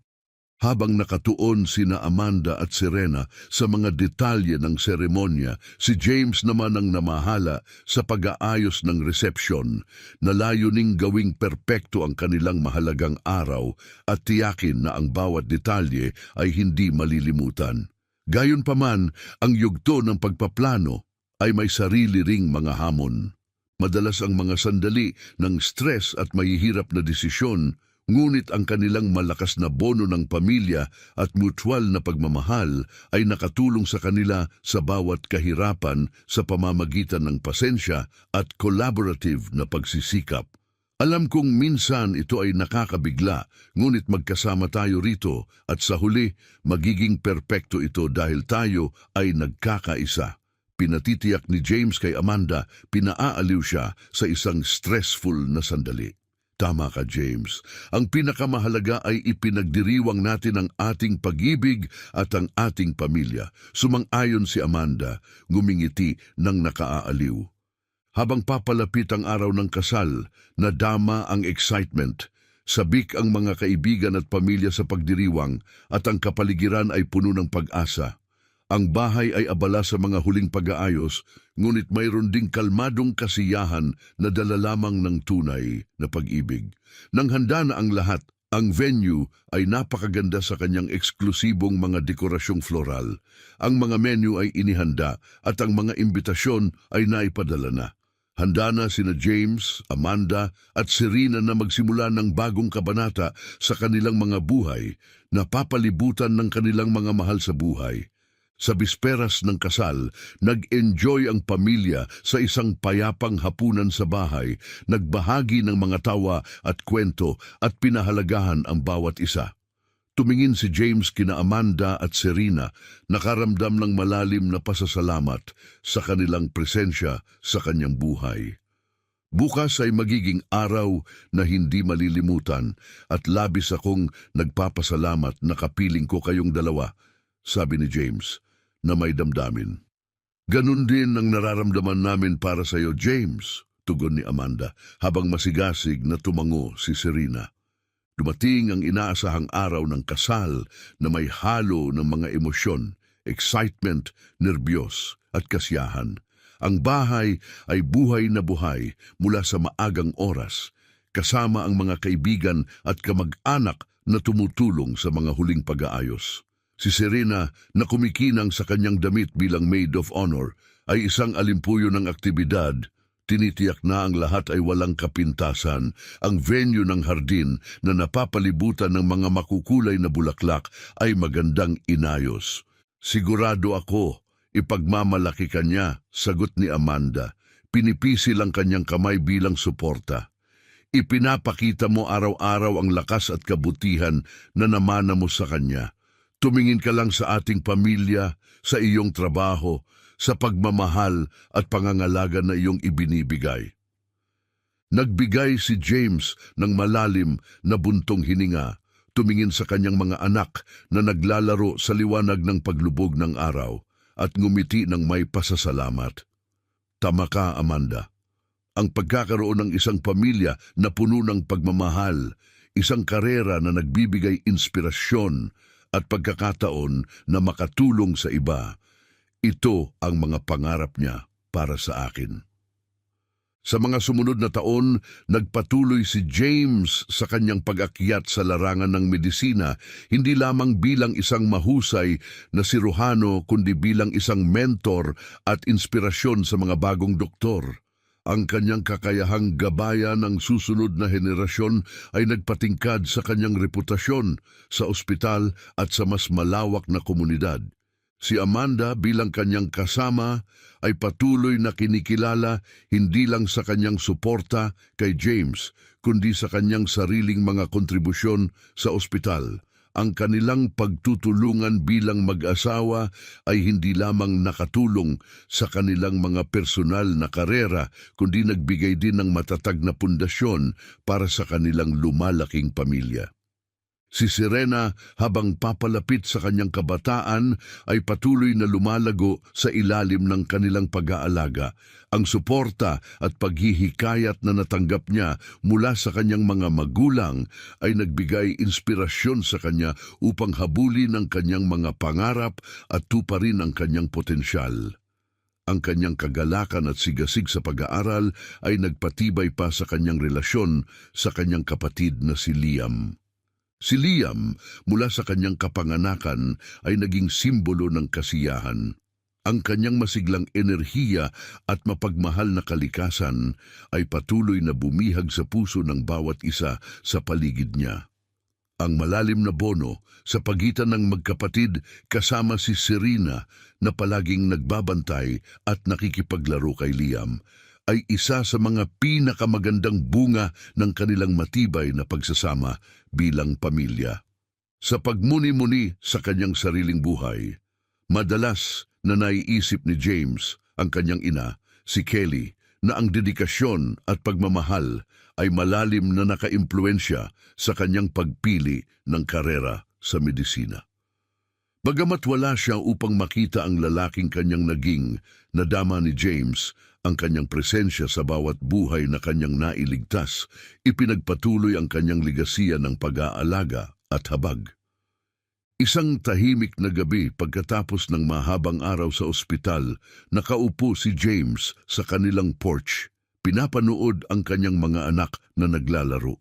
Habang nakatuon sina Amanda at Serena sa mga detalye ng seremonya, si James naman ang namahala sa pag-aayos ng resepsyon, na layuning gawing perpekto ang kanilang mahalagang araw at tiyakin na ang bawat detalye ay hindi malilimutan. Gayunpaman, ang yugto ng pagpaplano ay may sarili ring mga hamon. Madalas ang mga sandali ng stress at mahihirap na desisyon, ngunit ang kanilang malakas na bono ng pamilya at mutual na pagmamahal ay nakatulong sa kanila sa bawat kahirapan sa pamamagitan ng pasensya at collaborative na pagsisikap. Alam kong minsan ito ay nakakabigla, ngunit magkasama tayo rito at sa huli magiging perpekto ito dahil tayo ay nagkakaisa. Pinatitiyak ni James kay Amanda, pinaaaliw siya sa isang stressful na sandali. Tama ka, James. Ang pinakamahalaga ay ipinagdiriwang natin ang ating pag-ibig at ang ating pamilya. Sumang-ayon si Amanda, ngumingiti ng nakaaaliw. Habang papalapit ang araw ng kasal, nadama ang excitement. Sabik ang mga kaibigan at pamilya sa pagdiriwang at ang kapaligiran ay puno ng pag-asa. Ang bahay ay abala sa mga huling pag-aayos, ngunit mayroon ding kalmadong kasiyahan na dala lamang ng tunay na pag-ibig. Nang handa na ang lahat, ang venue ay napakaganda sa kanyang eksklusibong mga dekorasyong floral. Ang mga menu ay inihanda at ang mga imbitasyon ay naipadala na. Handa na sina James, Amanda at Serena na magsimula ng bagong kabanata sa kanilang mga buhay na papalibutan ng kanilang mga mahal sa buhay. Sa bisperas ng kasal, nag-enjoy ang pamilya sa isang payapang hapunan sa bahay, nagbahagi ng mga tawa at kwento at pinahalagahan ang bawat isa. Tumingin si James kina Amanda at Serena, nakaramdam ng malalim na pasasalamat sa kanilang presensya sa kanyang buhay. Bukas ay magiging araw na hindi malilimutan at labis akong nagpapasalamat na kapiling ko kayong dalawa, sabi ni James, na may damdamin. Ganun din ang nararamdaman namin para sa iyo, James, tugon ni Amanda, habang masigasig na tumango si Serena. Dumating ang inaasahang araw ng kasal na may halo ng mga emosyon, excitement, nerbiyos at kasiyahan. Ang bahay ay buhay na buhay mula sa maagang oras, kasama ang mga kaibigan at kamag-anak na tumutulong sa mga huling pag-aayos. Si Serena, na kumikinang sa kanyang damit bilang maid of honor, ay isang alimpuyo ng aktibidad. Tinitiyak na ang lahat ay walang kapintasan. Ang venue ng hardin na napapalibutan ng mga makukulay na bulaklak ay magandang inayos. Sigurado ako, ipagmamalaki ka niya, sagot ni Amanda. Pinipisi lang kanyang kamay bilang suporta. Ipinapakita mo araw-araw ang lakas at kabutihan na namana mo sa kanya. Tumingin ka lang sa ating pamilya, sa iyong trabaho, sa pagmamahal at pangangalaga na iyong ibinibigay. Nagbigay si James ng malalim na buntong hininga, tumingin sa kanyang mga anak na naglalaro sa liwanag ng paglubog ng araw at ngumiti ng may pasasalamat. Tama ka, Amanda. Ang pagkakaroon ng isang pamilya na puno ng pagmamahal, isang karera na nagbibigay inspirasyon at pagkakataon na makatulong sa iba, ito ang mga pangarap niya para sa akin. Sa mga sumunod na taon, nagpatuloy si James sa kanyang pag-akyat sa larangan ng medisina, hindi lamang bilang isang mahusay na siruhano kundi bilang isang mentor at inspirasyon sa mga bagong doktor. Ang kanyang kakayahang gabayan ng susunod na henerasyon ay nagpatingkad sa kanyang reputasyon sa ospital at sa mas malawak na komunidad. Si Amanda bilang kanyang kasama ay patuloy na kinikilala hindi lang sa kanyang suporta kay James, kundi sa kanyang sariling mga kontribusyon sa ospital. Ang kanilang pagtutulungan bilang mag-asawa ay hindi lamang nakatulong sa kanilang mga personal na karera, kundi nagbigay din ng matatag na pundasyon para sa kanilang lumalaking pamilya. Si Serena, habang papalapit sa kanyang kabataan, ay patuloy na lumalago sa ilalim ng kanilang pag-aalaga. Ang suporta at paghihikayat na natanggap niya mula sa kanyang mga magulang ay nagbigay inspirasyon sa kanya upang habulin ang kanyang mga pangarap at tuparin ang kanyang potensyal. Ang kanyang kagalakan at sigasig sa pag-aaral ay nagpatibay pa sa kanyang relasyon sa kanyang kapatid na si Liam. Si Liam, mula sa kanyang kapanganakan, ay naging simbolo ng kasiyahan. Ang kanyang masiglang enerhiya at mapagmahal na kalikasan ay patuloy na bumihag sa puso ng bawat isa sa paligid niya. Ang malalim na bono sa pagitan ng magkapatid kasama si Serena na palaging nagbabantay at nakikipaglaro kay Liam ay isa sa mga pinakamagandang bunga ng kanilang matibay na pagsasama bilang pamilya. Sa pagmuni-muni sa kanyang sariling buhay, madalas na naiisip ni James, ang kanyang ina, si Kelly, na ang dedikasyon at pagmamahal ay malalim na nakaimpluwensya sa kanyang pagpili ng karera sa medisina. Bagamat wala siya upang makita ang lalaking kanyang naging, nadama ni James ang kanyang presensya sa bawat buhay na kanyang nailigtas, ipinagpatuloy ang kanyang ligasiya ng pag-aalaga at habag. Isang tahimik na gabi pagkatapos ng mahabang araw sa ospital, nakaupo si James sa kanilang porch, pinapanood ang kanyang mga anak na naglalaro.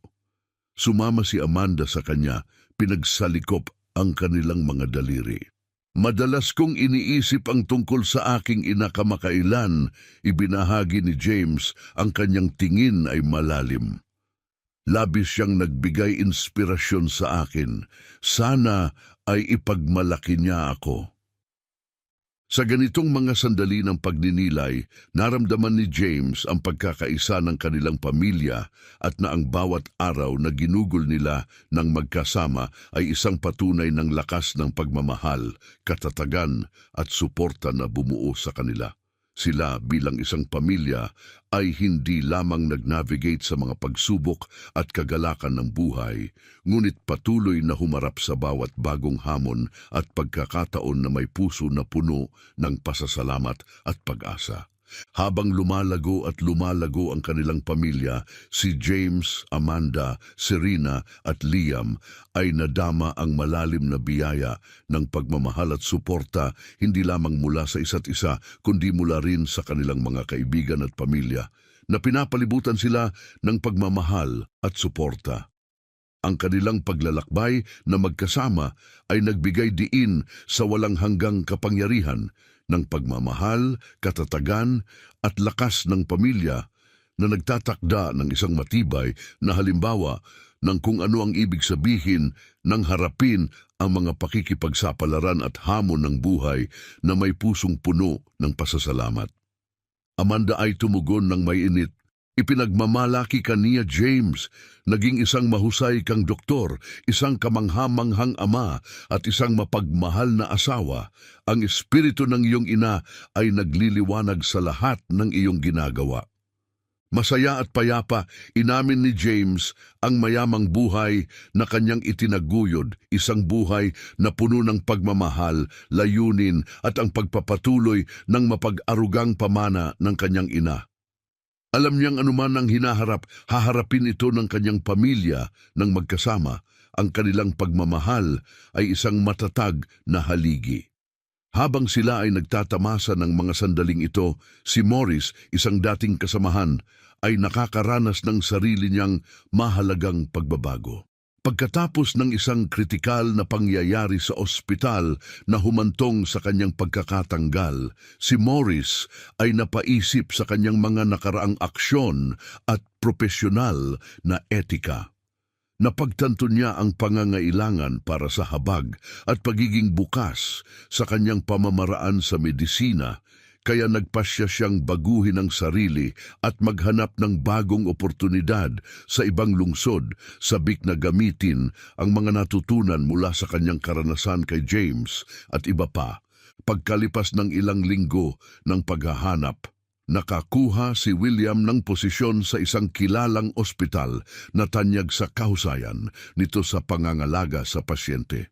Sumama si Amanda sa kanya, pinagsalikop ang kanilang mga daliri. Madalas kong iniisip ang tungkol sa aking ina kamakailan, ibinahagi ni James, ang kanyang tingin ay malalim. Labis siyang nagbigay inspirasyon sa akin. Sana ay ipagmalaki niya ako. Sa ganitong mga sandali ng pagninilay, naramdaman ni James ang pagkakaisa ng kanilang pamilya at na ang bawat araw na ginugol nila ng magkasama ay isang patunay ng lakas ng pagmamahal, katatagan at suporta na bumuo sa kanila. Sila bilang isang pamilya ay hindi lamang nag-navigate sa mga pagsubok at kagalakan ng buhay, ngunit patuloy na humarap sa bawat bagong hamon at pagkakataon na may puso na puno ng pasasalamat at pag-asa. Habang lumalago ang kanilang pamilya, si James, Amanda, Serena at Liam ay nadama ang malalim na biyaya ng pagmamahal at suporta hindi lamang mula sa isa't isa kundi mula rin sa kanilang mga kaibigan at pamilya na pinapalibutan sila ng pagmamahal at suporta. Ang kanilang paglalakbay na magkasama ay nagbigay diin sa walang hanggang kapangyarihan ng pagmamahal, katatagan at lakas ng pamilya na nagtatakda ng isang matibay na halimbawa ng kung ano ang ibig sabihin ng harapin ang mga pakikipagsapalaran at hamon ng buhay na may pusong puno ng pasasalamat. Amanda ay tumugon ng may init. Ipinagmamalaki ka niya, James. Naging isang mahusay kang doktor, isang kamanghamanghang ama at isang mapagmahal na asawa. Ang espiritu ng iyong ina ay nagliliwanag sa lahat ng iyong ginagawa. Masaya at payapa, inamin ni James ang mayamang buhay na kanyang itinaguyod, isang buhay na puno ng pagmamahal, layunin at ang pagpapatuloy ng mapag-arugang pamana ng kanyang ina. Alam niyang anuman ang hinaharap, haharapin ito ng kanyang pamilya ng magkasama. Ang kanilang pagmamahal ay isang matatag na haligi. Habang sila ay nagtatamasa ng mga sandaling ito, si Morris, isang dating kasamahan, ay nakakaranas ng sarili niyang mahalagang pagbabago. Pagkatapos ng isang kritikal na pangyayari sa ospital na humantong sa kanyang pagkakatanggal, si Morris ay napaisip sa kanyang mga nakaraang aksyon at propesyonal na etika. Napagtanto niya ang pangangailangan para sa habag at pagiging bukas sa kanyang pamamaraan sa medisina, kaya nagpasya siyang baguhin ang sarili at maghanap ng bagong oportunidad sa ibang lungsod, sabik na gamitin ang mga natutunan mula sa kanyang karanasan kay James at iba pa. Pagkalipas ng ilang linggo ng paghahanap, nakakuha si William ng posisyon sa isang kilalang ospital na tanyag sa kahusayan nito sa pangangalaga sa pasyente.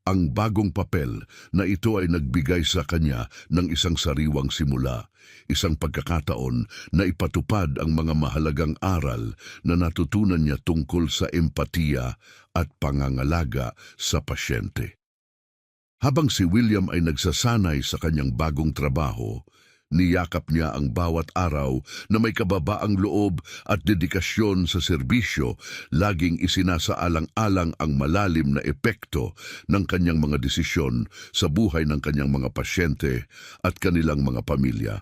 Ang bagong papel na ito ay nagbigay sa kanya ng isang sariwang simula, isang pagkakataon na ipatupad ang mga mahalagang aral na natutunan niya tungkol sa empatiya at pangangalaga sa pasyente. Habang si William ay nagsasanay sa kanyang bagong trabaho, niyakap niya ang bawat araw na may kababaang loob at dedikasyon sa serbisyo, laging isinasaalang-alang ang malalim na epekto ng kanyang mga desisyon sa buhay ng kanyang mga pasyente at kanilang mga pamilya.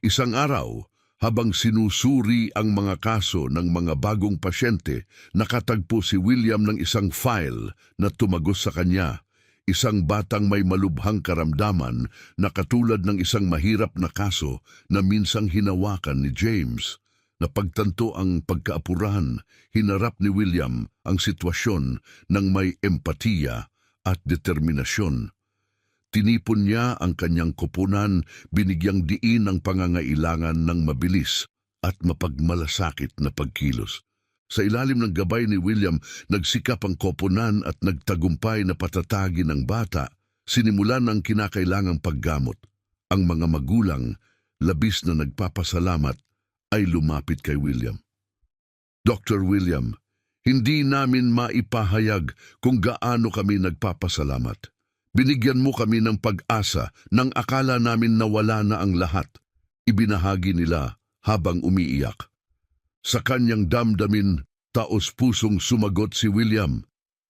Isang araw, habang sinusuri ang mga kaso ng mga bagong pasyente, nakatagpo si William ng isang file na tumagos sa kanya. Isang batang may malubhang karamdaman na katulad ng isang mahirap na kaso na minsang hinawakan ni James. Napagtanto ang pagkaapurahan, hinarap ni William ang sitwasyon ng may empatiya at determinasyon. Tinipon niya ang kanyang koponan, binigyang diin ang pangangailangan ng mabilis at mapagmalasakit na pagkilos. Sa ilalim ng gabay ni William, nagsikap ang koponan at nagtagumpay na patatagin ng bata. Sinimulan ang kinakailangang paggamot. Ang mga magulang, labis na nagpapasalamat, ay lumapit kay William. Dr. William, hindi namin maipahayag kung gaano kami nagpapasalamat. Binigyan mo kami ng pag-asa nang akala namin nawala na ang lahat. Ibinahagi nila habang umiiyak. Sa kanyang damdamin, taos-pusong sumagot si William.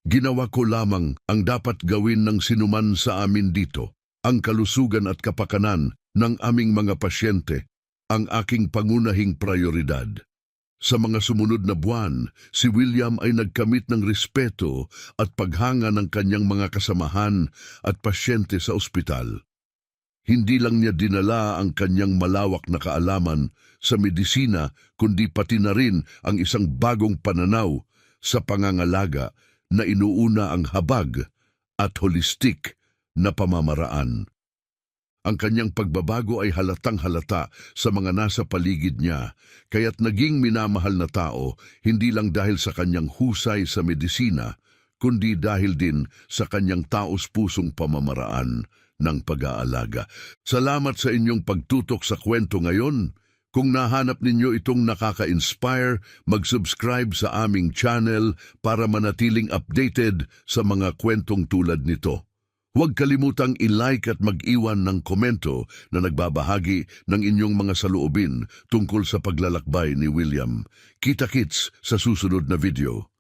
Ginawa ko lamang ang dapat gawin ng sinuman sa amin dito, ang kalusugan at kapakanan ng aming mga pasyente, ang aking pangunahing prioridad. Sa mga sumunod na buwan, si William ay nagkamit ng respeto at paghanga ng kanyang mga kasamahan at pasyente sa ospital. Hindi lang niya dinala ang kanyang malawak na kaalaman sa medisina, kundi pati na rin ang isang bagong pananaw sa pangangalaga na inuuna ang habag at holistic na pamamaraan. Ang kanyang pagbabago ay halatang halata sa mga nasa paligid niya, kaya't naging minamahal na tao hindi lang dahil sa kanyang husay sa medisina, kundi dahil din sa kanyang taos-pusong pamamaraan ng pag-aalaga. Salamat sa inyong pagtutok sa kwento ngayon. Kung nahanap ninyo itong nakaka-inspire, mag-subscribe sa aming channel para manatiling updated sa mga kwentong tulad nito. Huwag kalimutang i-like at mag-iwan ng komento na nagbabahagi ng inyong mga saloobin tungkol sa paglalakbay ni William. Kita-kits sa susunod na video.